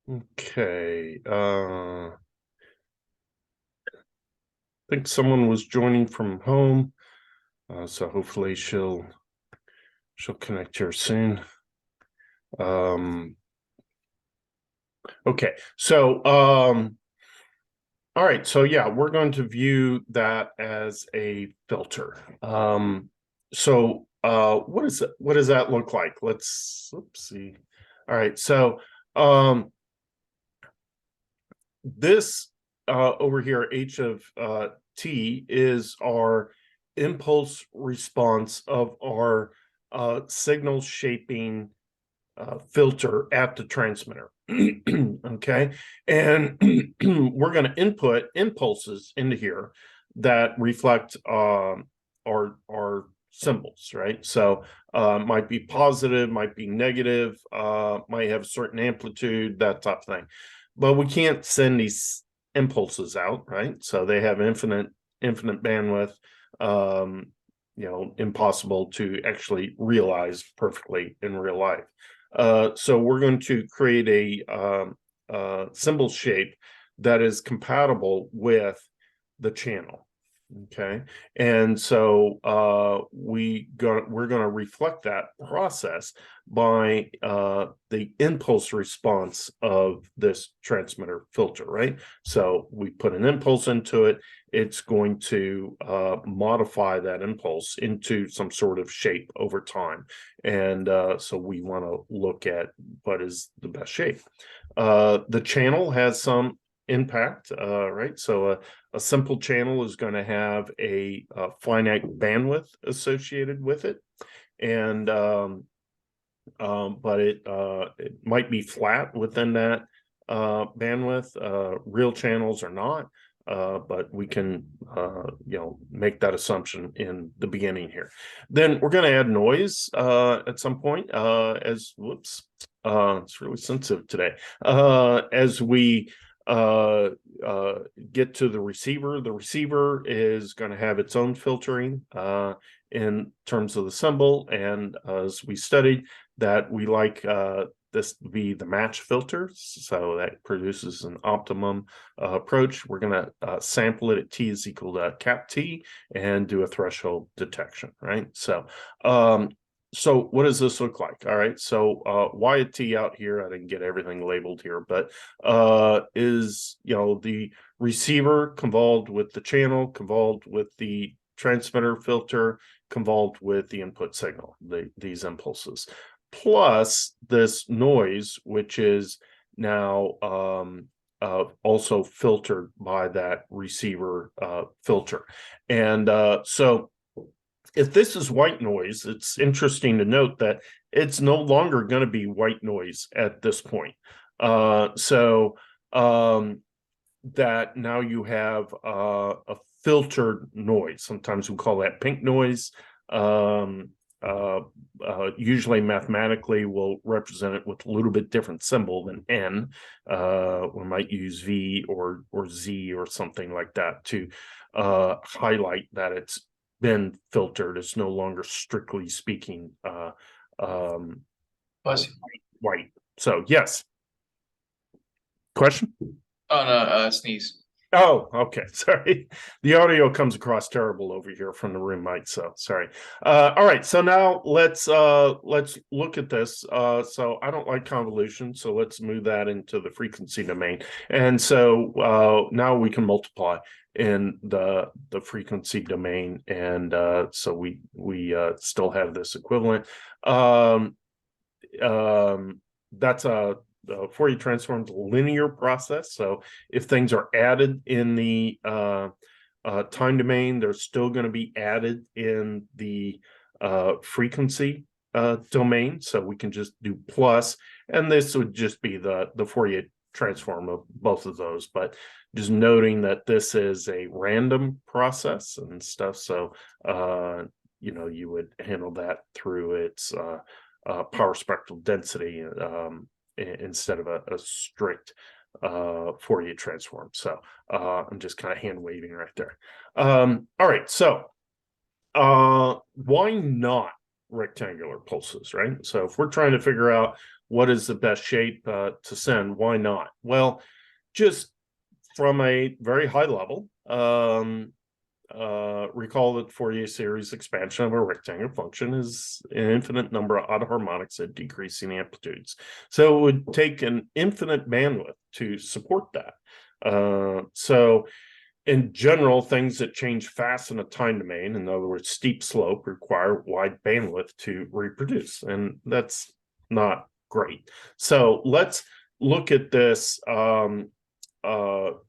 Okay. I think someone was joining from home, so hopefully she'll connect here soon. Okay. So all right. So yeah, we're going to view that as a filter. What does that look like? Let's see. All right. So this over here, H of T, is our impulse response of our signal shaping filter at the transmitter. Okay. And we're going to input impulses into here that reflect our symbols, right? So might be positive, might be negative, might have a certain amplitude, that type of thing. But we can't send these impulses out, right? So they have infinite bandwidth. Impossible to actually realize perfectly in real life. So we're going to create a symbol shape that is compatible with the channel. Okay, and so we're going to reflect that process by the impulse response of this transmitter filter, right? So we put an impulse into it. It's going to modify that impulse into some sort of shape over time. And so we want to look at what is the best shape. The channel has some impact, right? So a simple channel is going to have a finite bandwidth associated with it. And but it might be flat within that bandwidth. Real channels are not, but we can make that assumption in the beginning here. Then we're going to add noise at some point. It's really sensitive today. As we get to the receiver is going to have its own filtering in terms of the symbol, and as we studied that, we like this to be the match filter, so that produces an optimum approach. We're going to sample it at t is equal to cap t and do a threshold detection, right? So so what does this look like? All right, so y of t out here, I didn't get everything labeled here, but is the receiver convolved with the channel, convolved with the transmitter filter, convolved with the input signal, these impulses, plus this noise, which is now also filtered by that receiver filter. And so if this is white noise, it's interesting to note that it's no longer going to be white noise at this point. So that now you have a filtered noise. Sometimes we call that pink noise. Usually mathematically we'll represent it with a little bit different symbol than N. We might use V or Z or something like that to highlight that it's been filtered. It's no longer strictly speaking white. So yes. Question? Oh no, sneeze. Oh, okay. Sorry. The audio comes across terrible over here from the room mic, so sorry. All right, so now let's look at this. So I don't like convolution, so let's move that into the frequency domain. And so now we can multiply in the frequency domain, and so we still have this equivalent. That's a Fourier transform is a linear process. So if things are added in the time domain, they're still going to be added in the frequency domain. So we can just do plus, and this would just be the Fourier transform of both of those. But just noting that this is a random process and stuff. So you would handle that through its power spectral density instead of a strict Fourier transform. So I'm just kind of hand waving right there. All right, so why not rectangular pulses, right? So if we're trying to figure out what is the best shape to send, why not? Well, just from a very high level, recall that Fourier series expansion of a rectangular function is an infinite number of odd harmonics at decreasing amplitudes. So it would take an infinite bandwidth to support that. So in general, things that change fast in a time domain, in other words, steep slope, require wide bandwidth to reproduce, and that's not great. So let's look at this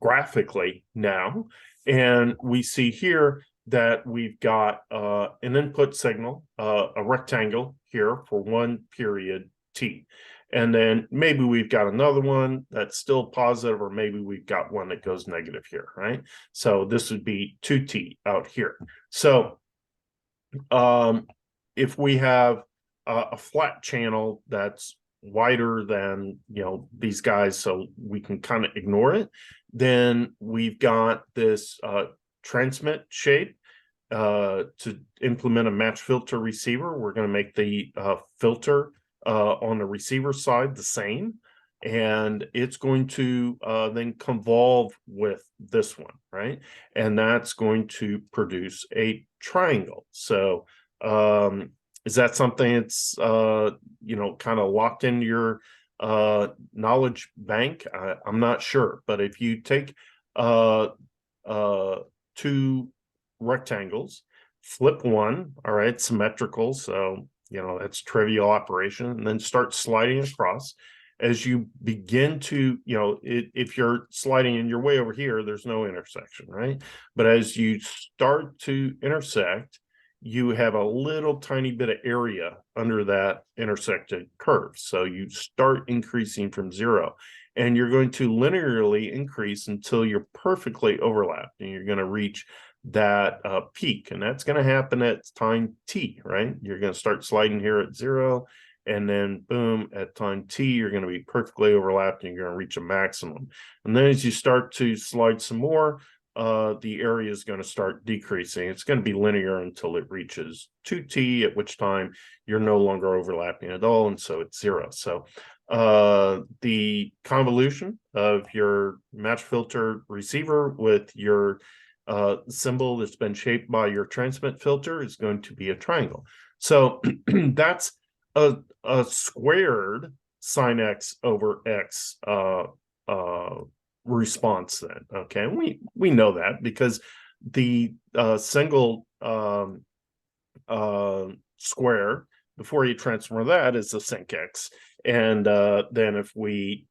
graphically now, and we see here that we've got an input signal, a rectangle here for one period t. And then maybe we've got another one that's still positive, or maybe we've got one that goes negative here, right? So this would be 2t out here. So if we have a flat channel that's wider than, these guys, so we can kind of ignore it, then we've got this transmit shape. To implement a match filter receiver, we're going to make the filter on the receiver side the same, and it's going to then convolve with this one, right? And that's going to produce a triangle. So is that something that's kind of locked into your knowledge bank? I'm not sure, but if you take two rectangles, flip one, all right, symmetrical, so that's trivial operation, and then start sliding across. As you begin to, if you're sliding and you're way over here, there's no intersection, right? But as you start to intersect, you have a little tiny bit of area under that intersected curve. So you start increasing from 0, and you're going to linearly increase until you're perfectly overlapped, and you're going to reach that peak, and that's going to happen at time t, right? You're going to start sliding here at 0, and then boom, at time t, you're going to be perfectly overlapped, and you're going to reach a maximum. And then as you start to slide some more, the area is going to start decreasing. It's going to be linear until it reaches 2t, at which time you're no longer overlapping at all, and so it's 0. So the convolution of your match filter receiver with your symbol that's been shaped by your transmit filter is going to be a triangle. So that's a squared sine x over x response then. Okay, we know that because the single square, before you transform that, is the sec x, and then if we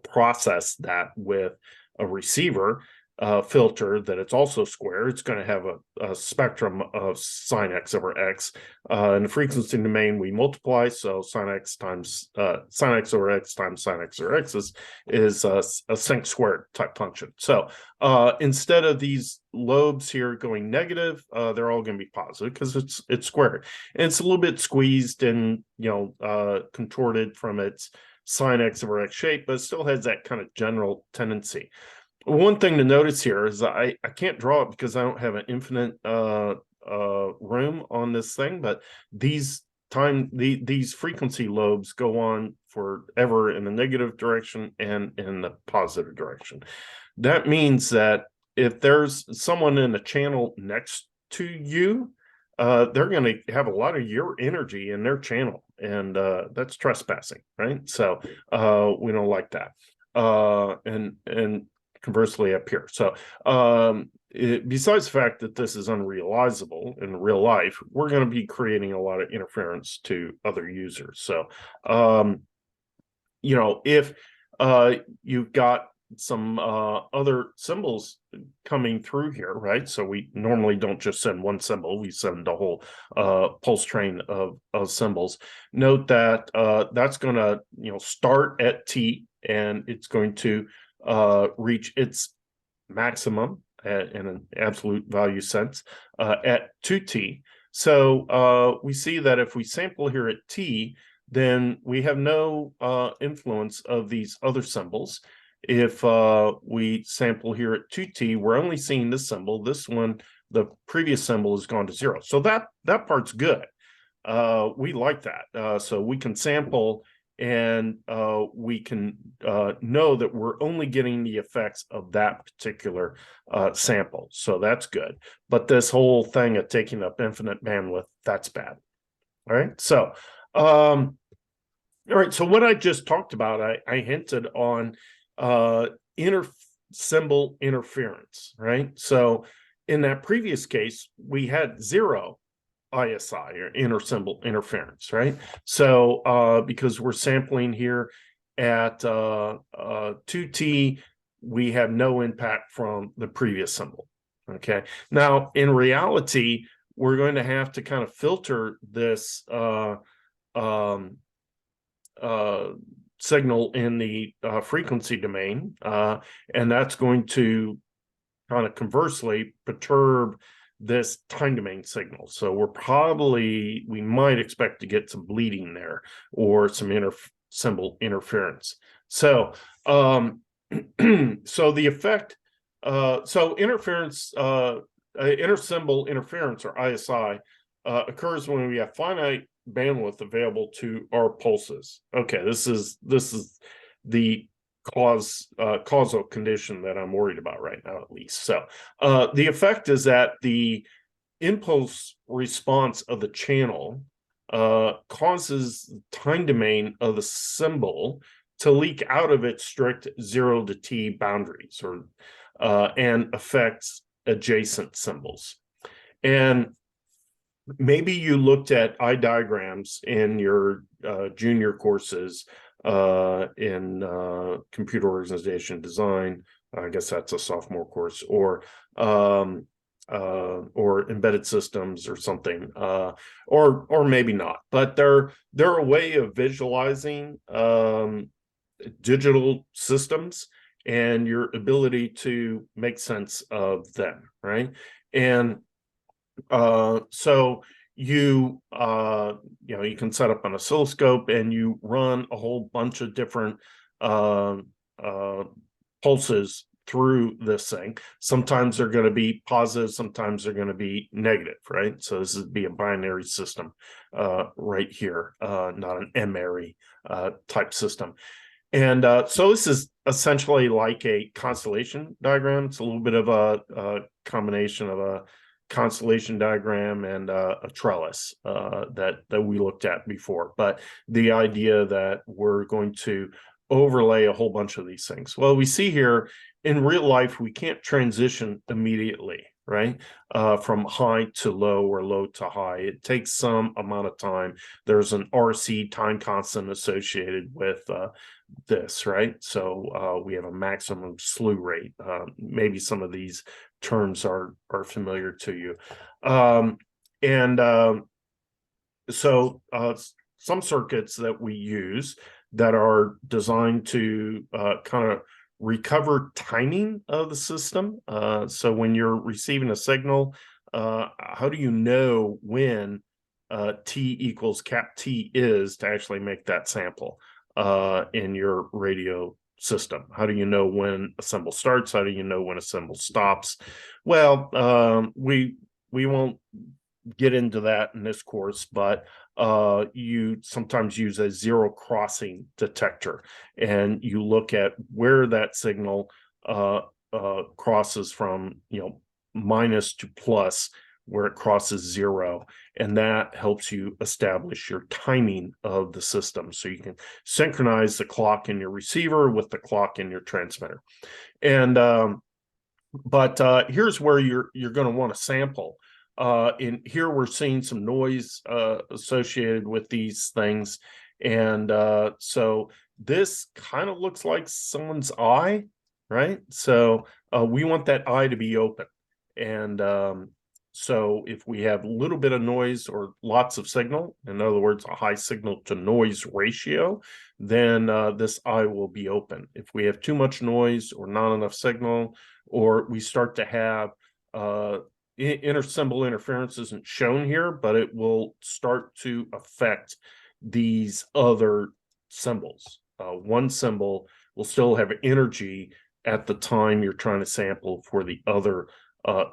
process that with a receiver filter that it's also square, it's going to have a spectrum of sine x over x. In the frequency domain, we multiply, so sine x times sine x over x times sine x over x is a sec squared type function. So instead of these lobes here going negative, they're all going to be positive because it's squared, and it's a little bit squeezed and contorted from its sine x over x shape, but it still has that kind of general tendency. One thing to notice here is I can't draw it because I don't have an infinite room on this thing, but these frequency lobes go on forever in the negative direction and in the positive direction. That means that if there's someone in the channel next to you, they're going to have a lot of your energy in their channel, and that's trespassing, right? So we don't like that. And conversely up here. So besides the fact that this is unrealizable in real life, we're going to be creating a lot of interference to other users. So if you've got some other symbols coming through here, right? So we normally don't just send one symbol, we send the whole pulse train of symbols. Note that that's going to start at t, and it's going to reach its maximum in an absolute value sense at 2t. So we see that if we sample here at t, then we have no influence of these other symbols. If we sample here at 2t, we're only seeing this symbol. This one the previous symbol has gone to 0. So that part's good. We like that. So we can sample and we can know that we're only getting the effects of that particular sample. So that's good. But this whole thing of taking up infinite bandwidth, that's bad. All right. So, all right. So what I just talked about, I hinted on InterSymbol interference, right? So in that previous case, we had 0 ISI or InterSymbol interference, right? So because we're sampling here at 2T, we have no impact from the previous symbol. Okay. Now, in reality, we're going to have to kind of filter this signal in the frequency domain, and that's going to kind of conversely perturb this time domain signal. So we might expect to get some bleeding there or some InterSymbol interference. So so the effect, so interference, InterSymbol interference or ISI occurs when we have finite bandwidth available to our pulses. Okay, this is the causal condition that I'm worried about right now, at least. So the effect is that the impulse response of the channel causes the time domain of the symbol to leak out of its strict 0 to T boundaries, or and affects adjacent symbols. And maybe you looked at eye diagrams in your junior courses in computer organization design. I guess that's a sophomore course, or embedded systems or something, or maybe not. But they're a way of visualizing digital systems and your ability to make sense of them, right? And so you you can set up an oscilloscope and you run a whole bunch of different pulses through this thing. Sometimes they're going to be positive, sometimes they're going to be negative, right? So this would be a binary system right here, not an M-ary type system. And so this is essentially like a constellation diagram. It's a little bit of a combination of a constellation diagram and a trellis that we looked at before. But the idea that we're going to overlay a whole bunch of these things. Well, we see here in real life, we can't transition immediately, right? From high to low or low to high. It takes some amount of time. There's an RC time constant associated with this, right? So we have a maximum slew rate. Maybe some of these terms are familiar to you. So some circuits that we use that are designed to kind of recover timing of the system. So when you're receiving a signal, how do you know when T equals cap T is to actually make that sample in your radio system? How do you know when a symbol starts? How do you know when a symbol stops? Well, we won't get into that in this course, but you sometimes use a zero crossing detector, and you look at where that signal crosses from, minus to plus, where it crosses 0, and that helps you establish your timing of the system. So you can synchronize the clock in your receiver with the clock in your transmitter. And but here's where you're going to want to sample. In here, we're seeing some noise associated with these things. And so this kind of looks like someone's eye, right? So we want that eye to be open. And so if we have a little bit of noise or lots of signal, in other words, a high signal to noise ratio, then this eye will be open. If we have too much noise or not enough signal, or we start to have InterSymbol interference isn't shown here, but it will start to affect these other symbols. One symbol will still have energy at the time you're trying to sample for the other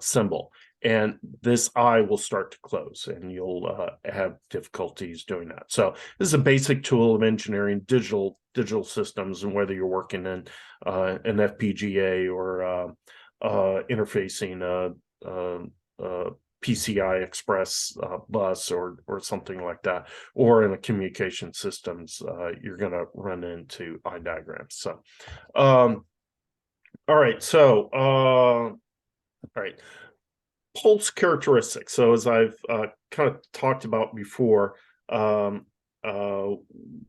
symbol. and this eye will start to close, and you'll have difficulties doing that. So this is a basic tool of engineering digital systems, and whether you're working in an FPGA or interfacing PCI Express bus or something like that, or in a communication systems, you're going to run into eye diagrams. So, all right. So, all right. Pulse characteristics. So, as I've kind of talked about before,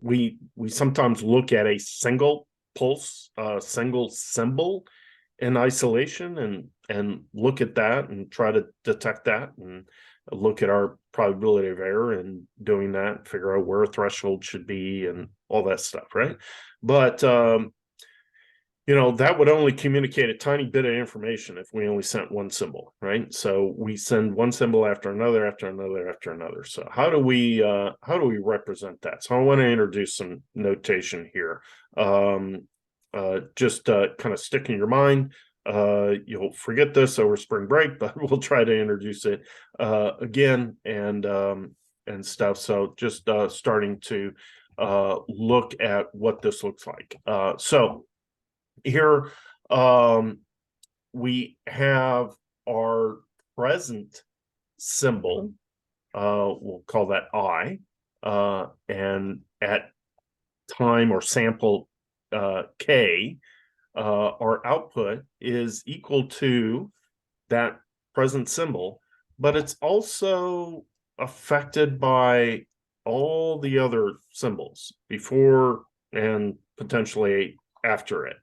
we sometimes look at a single pulse, single symbol in isolation, and look at that and try to detect that, and look at our probability of error in doing that, figure out where a threshold should be and all that stuff, right? But that would only communicate a tiny bit of information if we only sent one symbol, right? So we send one symbol after another, after another, after another. So how do we represent that? So I want to introduce some notation here. Just kind of stick in your mind. You'll forget this over spring break, but we'll try to introduce it again and stuff. So just starting to look at what this looks like. So here we have our present symbol. We'll call that I, and at time or sample K, our output is equal to that present symbol, but it's also affected by all the other symbols before and potentially after it.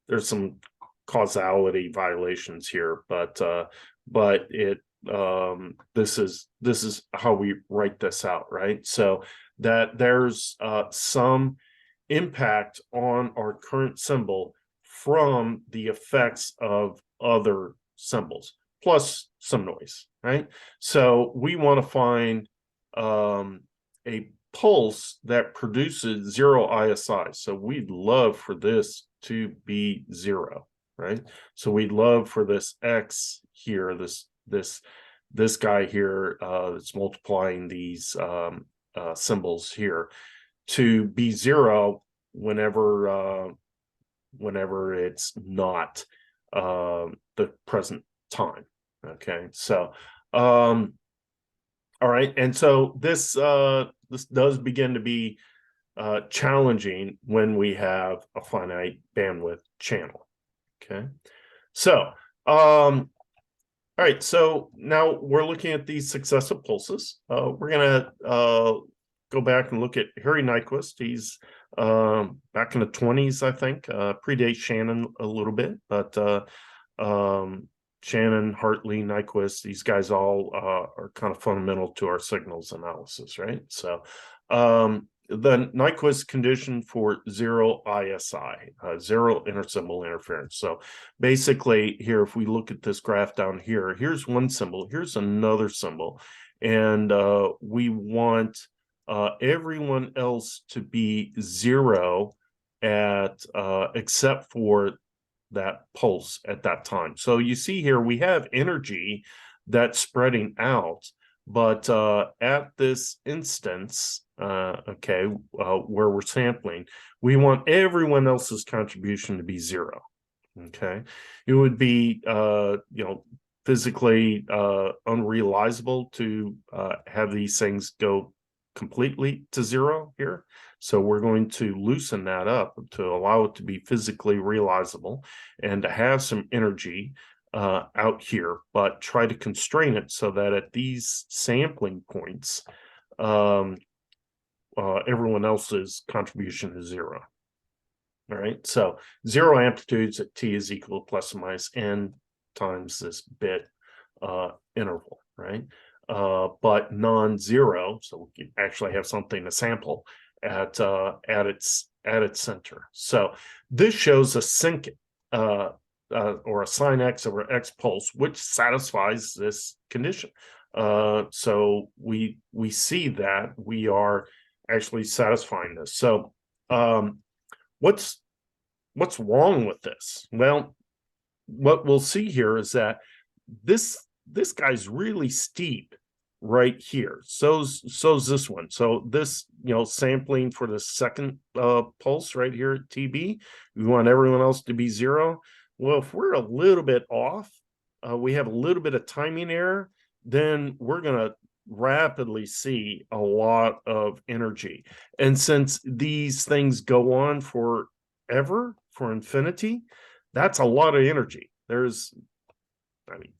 There's some causality violations here, but it this is how we write this out, right? So that there's some impact on our current symbol from the effects of other symbols, plus some noise, right? So we want to find a pulse that produces 0 ISI. So we'd love for this to be 0, right? So we'd love for this X here, this guy here that's multiplying these symbols here, to be 0 whenever it's not the present time. Okay, so all right, and so this does begin to be challenging when we have a finite bandwidth channel. Okay, so all right, so now we're looking at these successive pulses. We're gonna go back and look at Harry Nyquist. He's back in the 20s, I think, predates Shannon a little bit, but Shannon, Hartley, Nyquist, these guys all are kind of fundamental to our signals analysis, right? So the Nyquist condition for 0 ISI, 0 InterSymbol Interference. So basically here, if we look at this graph down here, here's one symbol, here's another symbol, and we want everyone else to be 0 at except for that pulse at that time. So you see here we have energy that's spreading out, but at this instance, where we're sampling, we want everyone else's contribution to be 0. Okay, it would be physically unrealizable to have these things go completely to 0 here. So we're going to loosen that up to allow it to be physically realizable and to have some energy out here, but try to constrain it so that at these sampling points, everyone else's contribution is 0. All right, so 0 amplitudes at t is equal to plus or minus n times this bit interval, right? But non-zero, so we can actually have something to sample at its center. So this shows a sync or a sine x over x pulse, which satisfies this condition. So we see that we are actually satisfying this. So what's wrong with this? Well, what we'll see here is that this this guy's really steep right here. So's this one. So this, sampling for the second pulse right here at TB, we want everyone else to be 0. Well, if we're a little bit off, we have a little bit of timing error, then we're going to rapidly see a lot of energy. And since these things go on forever, for infinity, that's a lot of energy.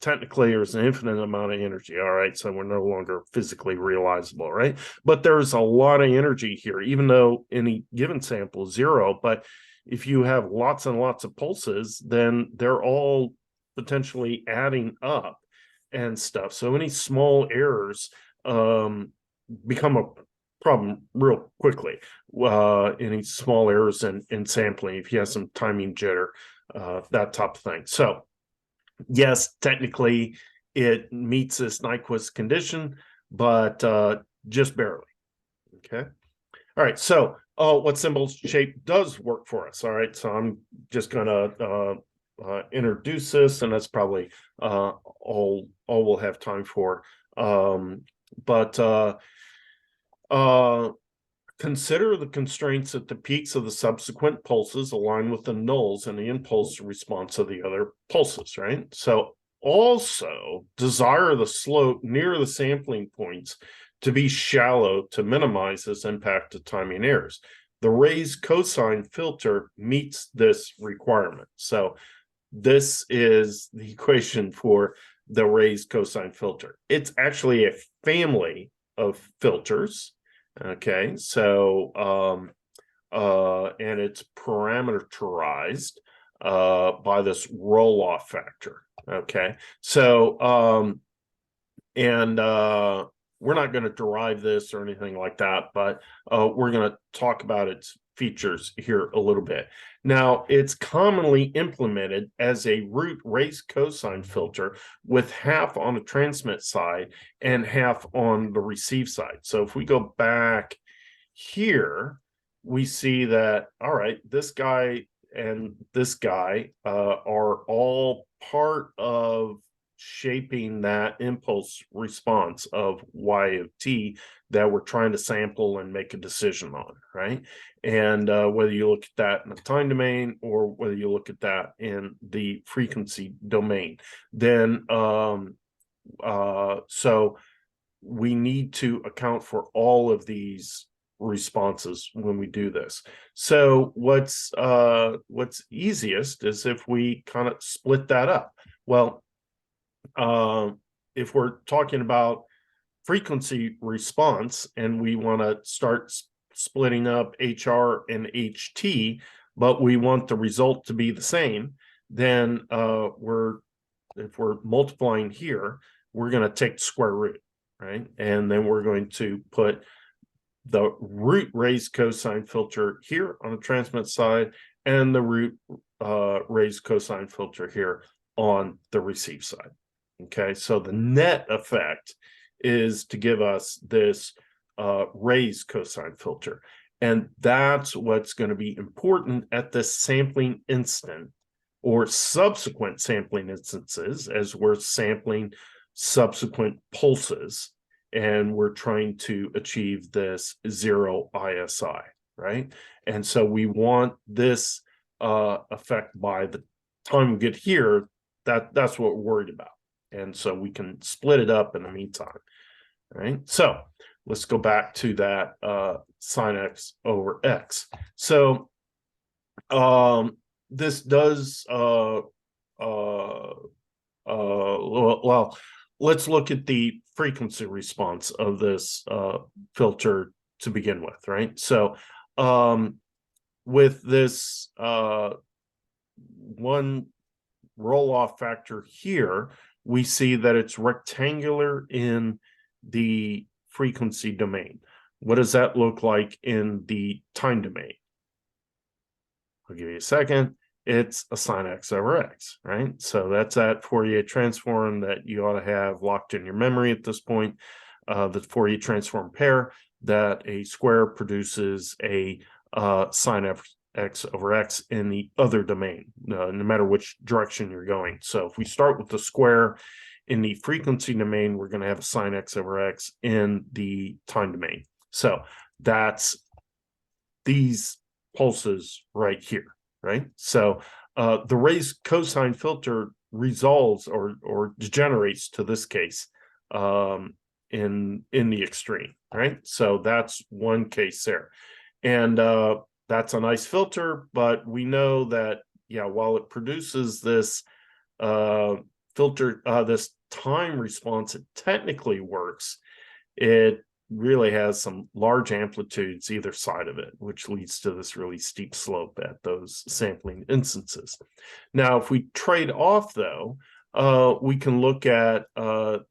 Technically, there's an infinite amount of energy, all right? So we're no longer physically realizable, right? But there's a lot of energy here, even though any given sample is 0. But if you have lots and lots of pulses, then they're all potentially adding up and stuff. So any small errors become a problem real quickly. Any small errors in sampling, if you have some timing jitter, that type of thing. So yes, technically it meets this Nyquist condition, but just barely. Okay. All right. So what symbol shape does work for us? All right. So I'm just gonna introduce this, and that's probably all we'll have time for. Consider the constraints that the peaks of the subsequent pulses align with the nulls and the impulse response of the other pulses, right? So also desire the slope near the sampling points to be shallow to minimize this impact of timing errors. The raised cosine filter meets this requirement. So this is the equation for the raised cosine filter. It's actually a family of filters. Okay, so and it's parameterized by this roll-off factor. Okay, so we're not going to derive this or anything like that, but we're going to talk about its features here a little bit. Now, it's commonly implemented as a root raised cosine filter with half on the transmit side and half on the receive side. So if we go back here, we see that, all right, this guy and this guy are all part of shaping that impulse response of y of t that we're trying to sample and make a decision on, right? And whether you look at that in the time domain or whether you look at that in the frequency domain, then so we need to account for all of these responses when we do this. So what's easiest is if we kind of split that up. Well, if we're talking about frequency response and we want to start splitting up HR and HT, but we want the result to be the same, then if we're multiplying here, we're going to take the square root, right? And then we're going to put the root raised cosine filter here on the transmit side and the root raised cosine filter here on the receive side. Okay, so the net effect is to give us this raised cosine filter. And that's what's going to be important at this sampling instant or subsequent sampling instances as we're sampling subsequent pulses and we're trying to achieve this 0 ISI, right? And so we want this effect by the time we get here, that's what we're worried about. And so we can split it up in the meantime, right? So let's go back to that sine x over x. So this does, well, let's look at the frequency response of this filter to begin with, right? So with this one roll-off factor here, we see that it's rectangular in the frequency domain. What does that look like in the time domain? I'll give you a second. It's a sine x over x, right? So that's that Fourier transform that you ought to have locked in your memory at this point. The Fourier transform pair that a square produces a sine x over x in the other domain, no matter which direction you're going. So if we start with the square in the frequency domain, we're going to have a sine x over x in the time domain. So that's these pulses right here, right? So the raised cosine filter resolves or degenerates to this case in the extreme, right? So that's one case there. And that's a nice filter, but we know that, yeah, while it produces this filter, this time response, it technically works. It really has some large amplitudes either side of it, which leads to this really steep slope at those sampling instances. Now, if we trade off, though, we can look at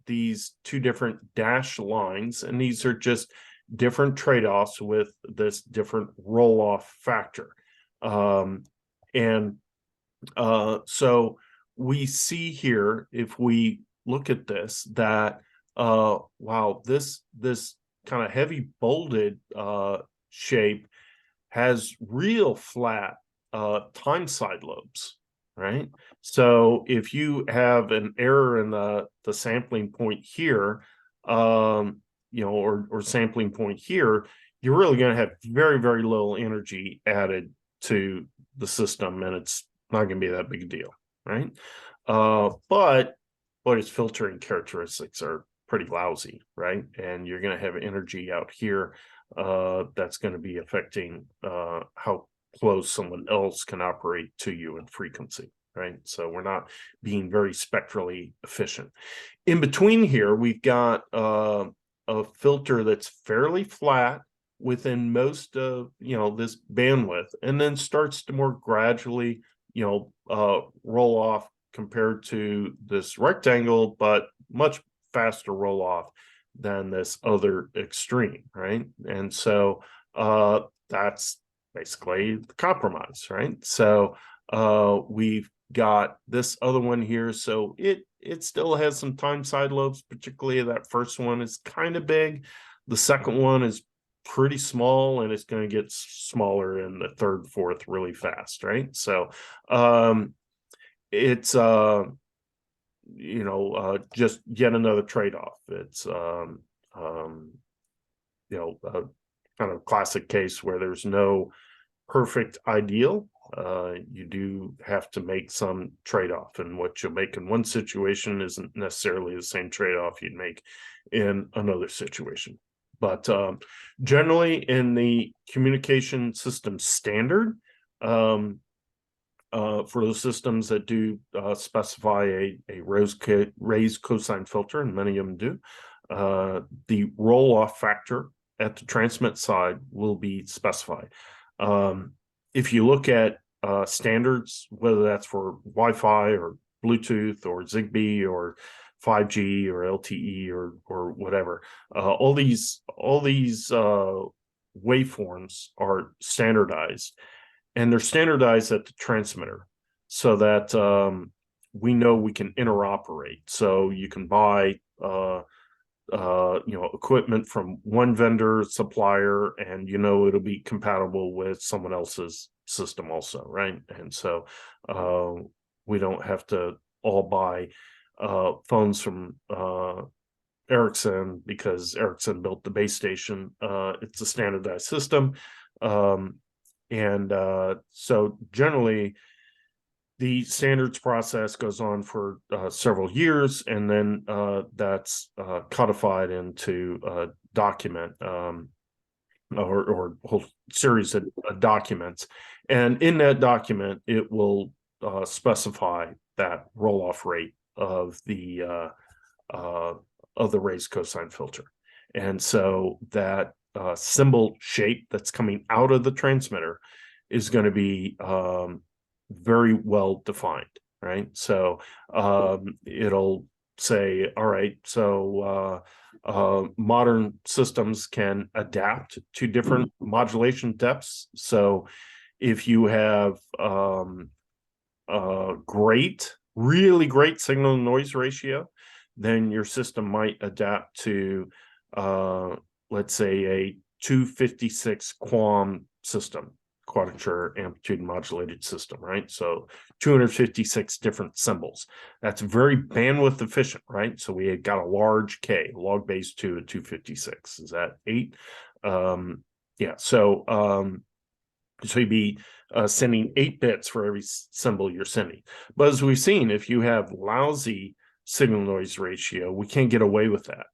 these two different dashed lines, and these are just different trade-offs with this different roll-off factor. So we see here, if we look at this, that wow, this kind of heavy bolded shape has real flat time side lobes, right? So if you have an error in the sampling point here, you know, or sampling point here, you're really going to have very, very little energy added to the system, and it's not going to be that big a deal, right? But its filtering characteristics are pretty lousy, right? And you're going to have energy out here that's going to be affecting how close someone else can operate to you in frequency, right? So we're not being very spectrally efficient. In between here, we've got a filter that's fairly flat within most of, you know, this bandwidth, and then starts to more gradually, you know, roll off compared to this rectangle, but much faster roll off than this other extreme, right? And so that's basically the compromise, right? So we've got this other one here, so it still has some time side lobes, particularly that first one is kind of big. The second one is pretty small, and it's going to get smaller in the third, fourth really fast, right? So it's you know, just yet another trade-off. It's you know, a kind of classic case where there's no perfect ideal. You do have to make some trade-off, and what you'll make in one situation isn't necessarily the same trade-off you'd make in another situation. But generally in the communication system standard, for those systems that do specify a raised cosine filter, and many of them do, the roll-off factor at the transmit side will be specified. If you look at standards, whether that's for Wi-Fi or Bluetooth or Zigbee or 5G or LTE or whatever, all these waveforms are standardized, and they're standardized at the transmitter so that we know we can interoperate. So you can buy you know, equipment from one vendor supplier, and you know it'll be compatible with someone else's system also, right? And so we don't have to all buy phones from Ericsson because Ericsson built the base station. It's a standardized system. So generally the standards process goes on for several years, and then that's codified into a document or a whole series of documents. And in that document, it will specify that roll-off rate of the raised cosine filter. And so that symbol shape that's coming out of the transmitter is going to be very well defined, right? So it'll say, all right, so modern systems can adapt to different modulation depths. So if you have really great signal to noise ratio, then your system might adapt to let's say a 256 Comm system. quadrature amplitude modulated system, right? So 256 different symbols. That's very bandwidth efficient, right? So we had got a large K, log base 2 at 256. Is that 8? Yeah, so you'd be sending 8 bits for every symbol you're sending. But as we've seen, if you have lousy signal noise ratio, we can't get away with that.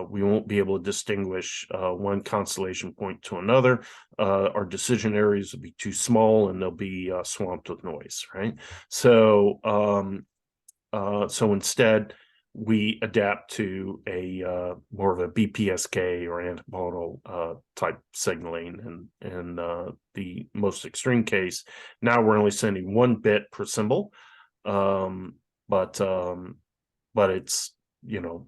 We won't be able to distinguish one constellation point to another. Our decision areas will be too small and they'll be swamped with noise, right? So, so instead, we adapt to a more of a BPSK or antipodal type signaling, and the most extreme case, now we're only sending 1 bit per symbol, but it's, you know,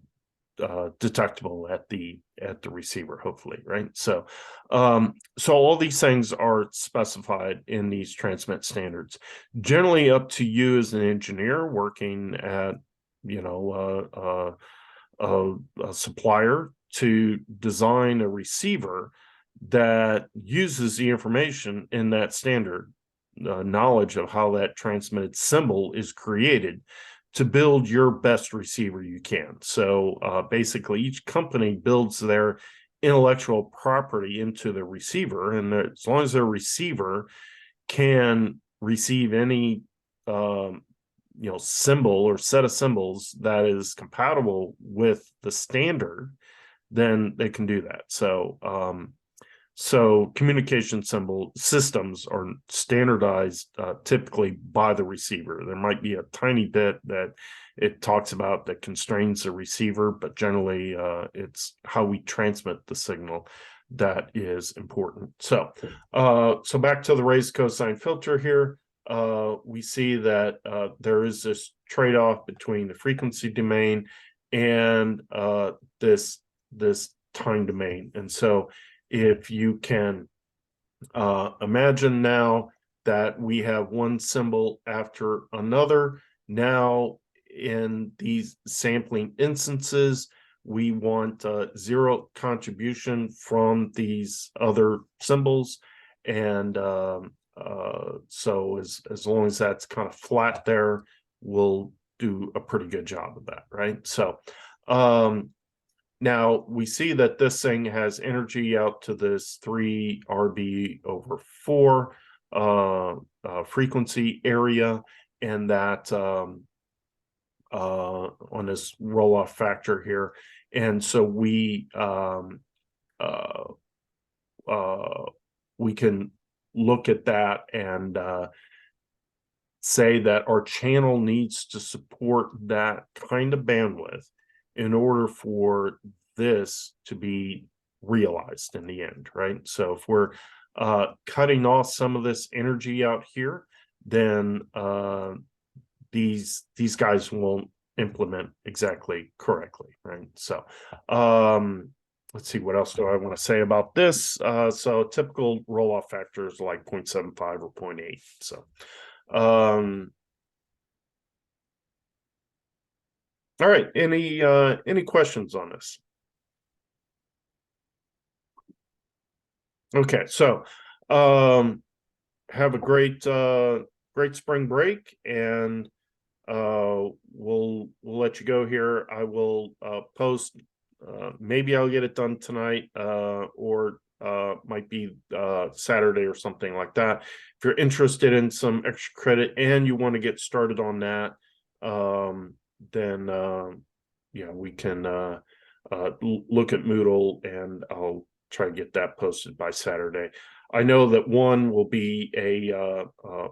detectable at the receiver, hopefully, right? So so all these things are specified in these transmit standards, generally up to you as an engineer working at, you know, a supplier to design a receiver that uses the information in that standard knowledge of how that transmitted symbol is created to build your best receiver you can. So basically, each company builds their intellectual property into the receiver, and as long as their receiver can receive any you know, symbol or set of symbols that is compatible with the standard, then they can do that. So communication symbol systems are standardized typically by the receiver. There might be a tiny bit that it talks about that constrains the receiver, but generally it's how we transmit the signal that is important. So so back to the raised cosine filter here, we see that there is this trade-off between the frequency domain and this time domain. And so if you can imagine now that we have one symbol after another, now in these sampling instances, we want zero contribution from these other symbols. And so as long as that's kind of flat there, we'll do a pretty good job of that, right? So now we see that this thing has energy out to this 3 RB over 4 frequency area, and that on this roll-off factor here. And so we can look at that and say that our channel needs to support that kind of bandwidth in order for this to be realized in the end, right? So if we're cutting off some of this energy out here, then these guys won't implement exactly correctly, right? So let's see, what else do I want to say about this? So typical roll-off factor is like 0.75 or 0.8. So all right, any questions on this? Okay, so have a great great spring break, and we'll let you go here. I will post, maybe I'll get it done tonight, or might be Saturday or something like that. If you're interested in some extra credit and you want to get started on that, then yeah, we can look at Moodle, and I'll try to get that posted by Saturday. I know that one will be a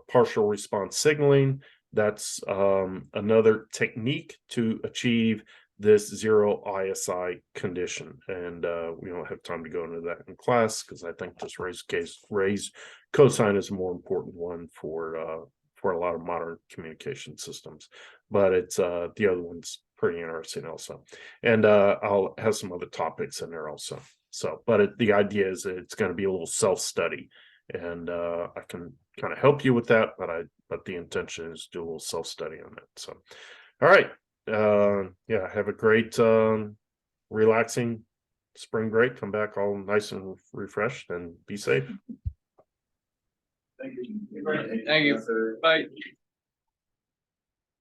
partial response signaling. That's another technique to achieve this zero ISI condition, and we don't have time to go into that in class because I think this raised cosine is a more important one for a lot of modern communication systems, but it's the other one's pretty interesting also, and I'll have some other topics in there also. So, but the idea is that it's going to be a little self-study, and I can kind of help you with that, but the intention is to do a little self-study on it. So, all right, yeah, have a great relaxing spring break. Come back all nice and refreshed, and be safe. Thank you. Bye.